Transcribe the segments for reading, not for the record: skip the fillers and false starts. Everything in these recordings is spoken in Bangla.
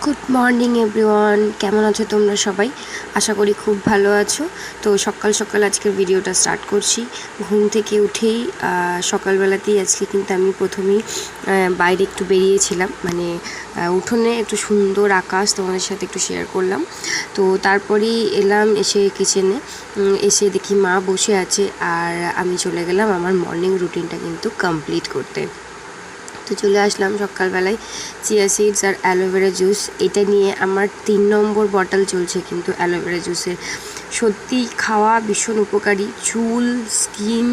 গুড মর্নিং এভরিওয়ান, কেমন আছো তোমরা সবাই? আশা করি খুব ভালো আছো। তো সকাল সকাল আজকের ভিডিওটা স্টার্ট করছি। ঘুম থেকে উঠেই সকালবেলাতেই আজকে কিন্তু আমি প্রথমেই বাইরে একটু বেরিয়েছিলাম, মানে উঠোনে একটু সুন্দর আকাশ তোমাদের সাথে একটু শেয়ার করলাম। তো তারপরেই এলাম, এসে কিচেনে এসে দেখি মা বসে আছে, আর আমি চলে গেলাম আমার মর্নিং রুটিনটা কিন্তু কমপ্লিট করতে। তো চলে আসলাম সকালবেলায় চিয়া সিডস আর অ্যালোভেরা জুস এটা নিয়ে। আমার 3 নম্বর বটল চলছে কিন্তু অ্যালোভেরা জুসের। সত্যি খাওয়া ভীষণ উপকারী, চুল, স্কিন,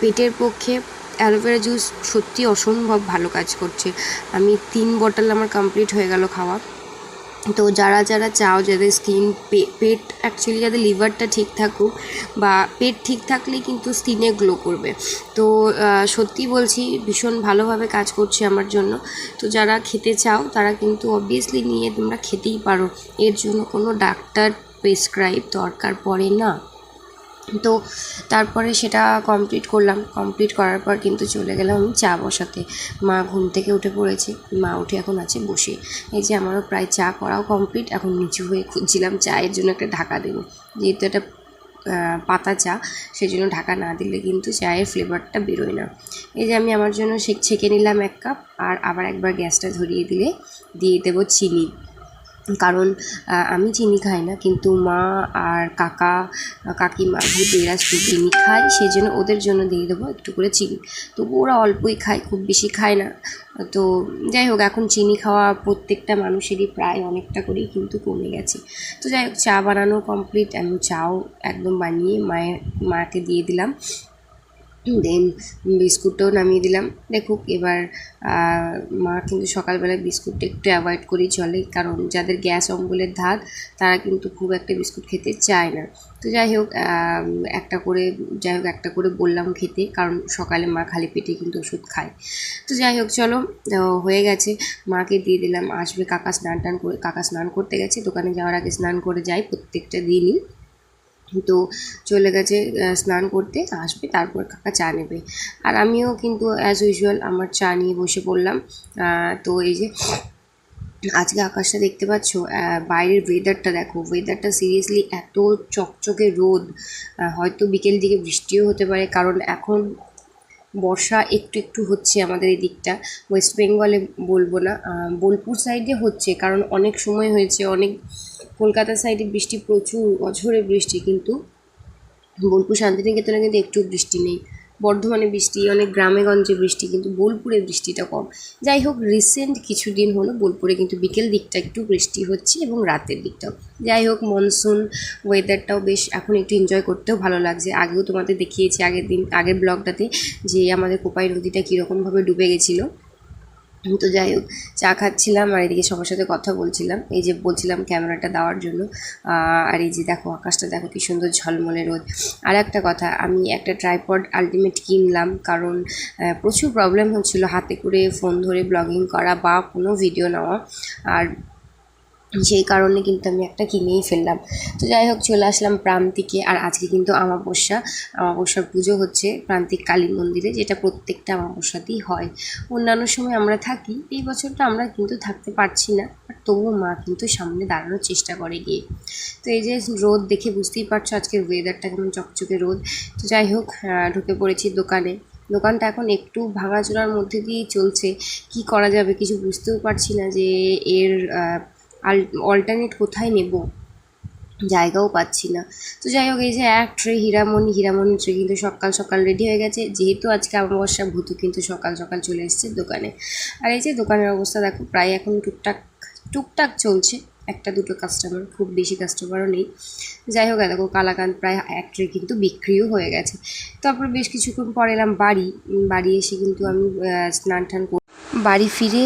পেটের পক্ষে অ্যালোভেরা জুস সত্যি অসম্ভব ভালো কাজ করছে। আমি 3 বটল আমার কমপ্লিট হয়ে গেল খাওয়া। তো যারা যারা চাও, যাদের স্কিন পেট অ্যাকচুয়ালি যাদের লিভারটা ঠিক থাকুক বা পেট ঠিক থাকলেই কিন্তু স্কিনে গ্লো করবে। তো সত্যি বলছি ভীষণ ভালোভাবে কাজ করছে আমার জন্য। তো যারা খেতে চাও তারা কিন্তু অবভিয়াসলি নিয়ে তোমরা খেতেই পারো, এর জন্য কোনো ডাক্তার প্রেসক্রাইব দরকার পড়ে না। তো তারপরে সেটা কমপ্লিট করলাম। কমপ্লিট করার পর কিন্তু চলে গেলাম আমি চা বসাতে। মা ঘুম থেকে উঠে পড়েছে, মা উঠে এখন আছে বসে। এই যে আমারও প্রায় চা করাও কমপ্লিট। এখন নিচু হয়ে খুঁজছিলাম চায়ের জন্য একটা ঢাকা দেবো, যেহেতু এটা পাতা চা, সেই জন্য ঢাকা না দিলে কিন্তু চায়ের ফ্লেভারটা বেরোয় না। এই যে আমি আমার জন্য ছেঁকে নিলাম 1 কাপ, আর আবার একবার গ্যাসটা ধরিয়ে দিলে দিয়ে দেবো চিনি। কারণ আমি চিনি খাই না, কিন্তু মা আর কাকিমা এরা চিনি খায়, সেই জন্য ওদের জন্য দিয়ে দেবো একটু করে চিনি। তবু ওরা অল্পই খায়, খুব বেশি খায় না। তো যাই হোক, এখন চিনি খাওয়া প্রত্যেকটা মানুষেরই প্রায় অনেকটা করেই কিন্তু কমে গেছে। তো যাই হোক, চা বানানো কমপ্লিট। আমি চাও একদম বানিয়ে মাকে দিয়ে দিলাম। দেন বিস্কুটটাও নামিয়ে দিলাম। দেখুক এবার মা কিন্তু সকালবেলায় বিস্কুটটা একটু অ্যাভয়েড করেই চলে, কারণ যাদের গ্যাস অম্বলের ধাত তারা কিন্তু খুব একটা বিস্কুট খেতে চায় না। তো যাই হোক একটা করে বললাম খেতে, কারণ সকালে মা খালি পেটে কিন্তু ওষুধ খায়। তো যাই হোক চলো, হয়ে গেছে। মাকে দিয়ে দিলাম। আসবে কাকা স্নান করতে গেছে, দোকানে যাওয়ার আগে স্নান করে যায় প্রত্যেকটা দিনই। তো চলে গেছে স্নান করতে, আসবে তারপর কাকা চা নেবে। আর আমিও কিন্তু অ্যাজ ইউজুয়াল আমার চা নিয়ে বসে পড়লাম। তো এই যে আজকে আকাশটা দেখতে পাচ্ছ, বাইরের ওয়েদারটা দেখো, ওয়েদারটা সিরিয়াসলি এত চকচকে রোদ। হয়তো বিকেল দিকে বৃষ্টিও হতে পারে, কারণ এখন বর্ষা একটু একটু হচ্ছে আমাদের এই দিকটা। ওয়েস্ট বেঙ্গলে বলবো না, বোলপুর সাইডে হচ্ছে, কারণ অনেক সময় হয়েছে। কলকাতা সাইডে বৃষ্টি প্রচুর, অঝোরে বৃষ্টি, কিন্তু বোলপুর শান্তিনিকেতনে কিন্তু একটু বৃষ্টি নেই। বর্ধমানে বৃষ্টি, অনেক গ্রামে গঞ্জে বৃষ্টি, কিন্তু বোলপুরে বৃষ্টিটা কম। যাই হোক, রিসেন্ট কিছুদিন হলো বোলপুরে কিন্তু বিকেল দিকটা একটু বৃষ্টি হচ্ছে, এবং রাতের দিকটাও। যাই হোক, মনসুন ওয়েদারটাও বেশ এখন একটু এনজয় করতেও ভালো লাগছে। আগেও তোমাদের দেখিয়েছি আগের ব্লগটাতে, যে আমাদের কোপাই নদীটা কীরকমভাবে ডুবে গেছিলো। তো যাই হোক, চা খাচ্ছিলাম আর এদিকে সবার সাথে কথা বলছিলাম, এই যে বলছিলাম ক্যামেরাটা দেওয়ার জন্য। আর এই যে দেখো আকাশটা দেখো কী সুন্দর ঝলমলে রোদ। আর একটা কথা, আমি একটা ট্রাইপড আলটিমেট কিনলাম, কারণ প্রচুর প্রবলেম হচ্ছিলো হাতে করে ফোন ধরে ব্লগিং করা বা কোনো ভিডিও নেওয়া, আর সেই কারণে কিন্তু আমি একটা কিনেই ফেললাম। তো যাই হোক, চলে আসলাম প্রান্তিকে। আর আজকে কিন্তু আমাবস্যার পুজো হচ্ছে প্রান্তিক কালী মন্দিরে, যেটা প্রত্যেকটা আমাবস্যাতেই হয়। অন্যান্য সময় আমরা থাকি, এই বছরটা আমরা কিন্তু থাকতে পারছি না, বাট তবুও মা কিন্তু সামনে দাঁড়ানোর চেষ্টা করে গিয়ে। তো এই যে রোদ দেখে বুঝতেই পারছো আজকের ওয়েদারটা কেমন চকচকে রোদ। তো যাই হোক, ঢুকে পড়েছি দোকানে। দোকানটা এখন একটু ভাঙাচোরার মধ্যে দিয়েই চলছে। কি করা যাবে কিছু বুঝতেও পারছি না, যে এর অল্টারনেট কোথায় নেব, জায়গাও পাচ্ছি না। তো যাই হোক, এই যে এক ট্রে হীরামণি ট্রে কিন্তু সকাল সকাল রেডি হয়ে গেছে, যেহেতু আজকে অমাবস্যা, ভূতু কিন্তু সকাল সকাল চলে এসেছে দোকানে। আর এই যে দোকানের অবস্থা দেখো, প্রায় এখন টুকটাক চলছে, একটা দুটো কাস্টমার, খুব বেশি কাস্টমারও নেই। যাই হোক, দেখো কালাকান্দ প্রায় এক ট্রে কিন্তু বিক্রিও হয়ে গেছে। তারপর বেশ কিছুক্ষণ পর এলাম বাড়ি এসে কিন্তু আমি স্নান টান বাড়ি ফিরে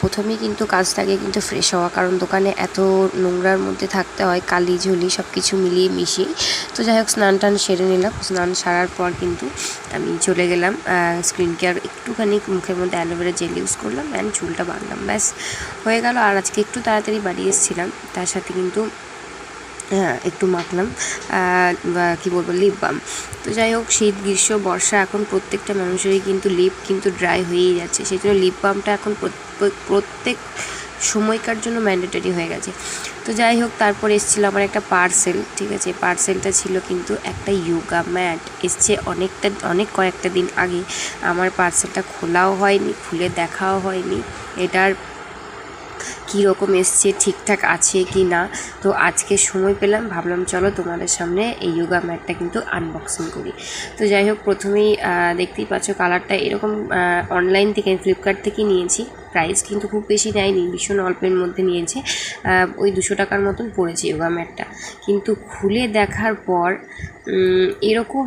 প্রথমেই কিন্তু কাজ থাকে কিন্তু ফ্রেশ হওয়া, কারণ দোকানে এত নোংরার মধ্যে থাকতে হয়, কালি ঝুলি সব কিছু মিলিয়ে মিশিয়ে। তো যাই হোক, স্নান টান সেরে নিলাম। স্নান সারার পর কিন্তু আমি চলে গেলাম স্কিন কেয়ার, একটুখানি মুখের মধ্যে অ্যালোভেরা জেল ইউজ করলাম অ্যান্ড চুলটা বাঁধলাম, ব্যাস হয়ে গেল। আর আজকে একটু তাড়াতাড়ি বাড়ি এসেছিলাম, তার সাথে কিন্তু একটু মাখলাম কী বলবো, লিপ বাম। তো যাই হোক, শীত গ্রীষ্ম বর্ষা এখন প্রত্যেকটা মানুষেরই কিন্তু লিপ কিন্তু ড্রাই হয়েই যাচ্ছে, সেই জন্য লিপ বামটা এখন প্রত্যেক সময়কার জন্য ম্যান্ডেটরি হয়ে গেছে। তো যাই হোক, তারপরে এসেছিলো আমার একটা পার্সেল, ঠিক আছে। পার্সেলটা ছিল কিন্তু একটা ইয়োগা ম্যাট, এসছে অনেক কয়েকটা দিন আগে। আমার পার্সেলটা খোলাও হয়নি, খুলে দেখাও হয়নি এটার কীরকম এসছে, ঠিকঠাক আছে কি না। তো আজকে সময় পেলাম, ভাবলাম চলো তোমাদের সামনে এই যোগা ম্যাটটা কিন্তু আনবক্সিং করি। তো যাই হোক, প্রথমেই দেখতেই পাচ্ছ কালারটা এরকম, অনলাইন থেকে ফ্লিপকার্ট থেকে নিয়েছি। প্রাইস কিন্তু খুব বেশি নেয়নি, ভীষণ অল্পের মধ্যে নিয়েছে, ওই 200 টাকার মতন পড়েছে যোগা ম্যাটটা। কিন্তু খুলে দেখার পর এরকম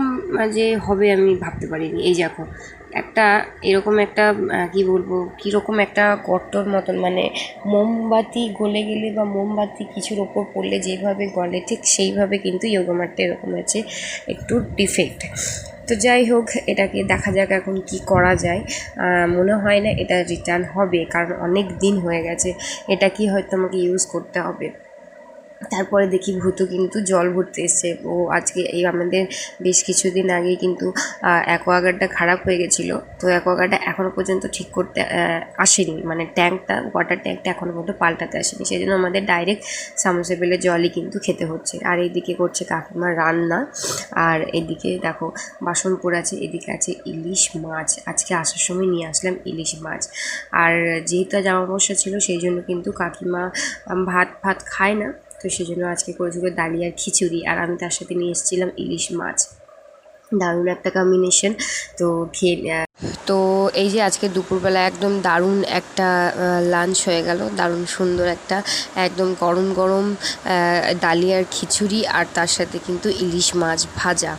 যে হবে আমি ভাবতে পারিনি। এই দেখো, একটা এরকম একটা কি বলবো, কীরকম একটা গর্তর মতন, মানে মোমবাতি গলে গেলে বা মোমবাতি কিছুর ওপর পড়লে যেভাবে গলে ঠিক সেইভাবে কিন্তু যোগা ম্যাটটা এরকম আছে, একটু ডিফেক্ট। তো যাই হোক, এটাকে দেখা যাক এখন কি করা যায়। মনে হয় না এটা রিটার্ন হবে, কারণ অনেক দিন হয়ে গেছে, এটা কি হয়তো আমাকে ইউজ করতে হবে। তারপরে দেখি ভূতু কিন্তু জল ভরতে এসছে। ও আজকে এই আমাদের বেশ কিছুদিন আগে কিন্তু অ্যাকোয়াগার্ডটা খারাপ হয়ে গেছিলো। তো অ্যাকোয়াগার্ডটা এখনও পর্যন্ত ঠিক করতে আসেনি, মানে ট্যাঙ্কটা, ওয়াটার ট্যাঙ্কটা এখনও পর্যন্ত পাল্টাতে আসেনি। সেই জন্য আমাদের ডাইরেক্ট সাবমার্সিবলের জলই কিন্তু খেতে হচ্ছে। আর এইদিকে করছে কাকিমার রান্না, আর এদিকে দেখো বাসন পড়ে আছে, এদিকে আছে ইলিশ মাছ। আজকে আসার সময় নিয়ে আসলাম ইলিশ মাছ। আর যেহেতু জামাবস্যা ছিল সেই জন্য কিন্তু কাকিমা ভাত খায় না, তো সেই জন্য আজকে করেছিল ডালিয়ার খিচুড়ি, আর আমি তার সাথে নিয়ে এসেছিলাম ইলিশ মাছ। দারুণ একটা কম্বিনেশন। তো তো এই যে আজকে দুপুরবেলা একদম দারুণ একটা লাঞ্চ হয়ে গেল, দারুণ সুন্দর একটা একদম গরম গরম ডালিয়ার খিচুড়ি, আর তার সাথে কিন্তু ইলিশ মাছ ভাজা।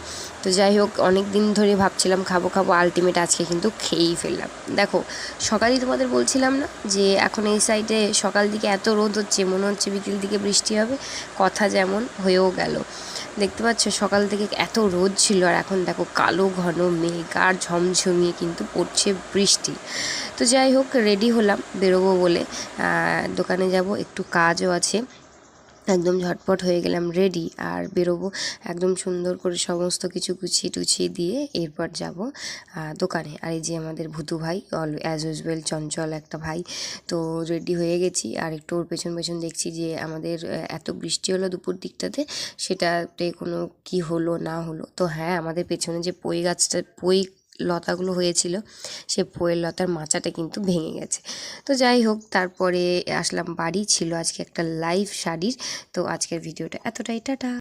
তো যাই হোক, অনেক দিন ধরে ভাবছিলাম খাবো, আলটিমেট আজকে কিন্তু খেয়েই ফেললাম। দেখো, সকালেই তোমাদের বলছিলাম না যে এখন এই সাইডে সকাল দিকে এত রোদ হচ্ছে, মনে হচ্ছে বিকেল দিকে বৃষ্টি হবে, কথা যেমন হয়েও গেল। দেখতে পাচ্ছ সকাল থেকে এত রোদ ছিল, আর এখন দেখো কালো ঘন মেঘ আর ঝমঝমিয়ে কিন্তু পড়ছে বৃষ্টি। তো যাই হোক, রেডি হলাম বেরোবো বলে, দোকানে যাব, একটু কাজও আছে। একদম ঝটপট হয়ে গেলাম রেডি, আর বেরোবো একদম সুন্দর করে সমস্ত কিছু গুছিয়ে টুছিয়ে দিয়ে এরপর যাব দোকানে। আর এই যে আমাদের ভূতু ভাই, অ্যাজ ইউজুয়াল চঞ্চল একটা ভাই। তো রেডি হয়ে গেছি, আর একটু ওর পেছন দেখছি যে আমাদের এত বৃষ্টি হলো দুপুর দিকটাতে, সেটাতে কোনো কি হলো না হলো। তো হ্যাঁ, আমাদের পেছনে যে পই লতাগুলো হয়েছিল, সে পয়ের লতার মাচাটা কিন্তু ভেঙে গেছে। তো যাই হোক, তারপরে আসলাম বাড়ি, ছিল আজকে একটা লাইভ শাড়ির। তো আজকের ভিডিওটা এতটাই, টাটা।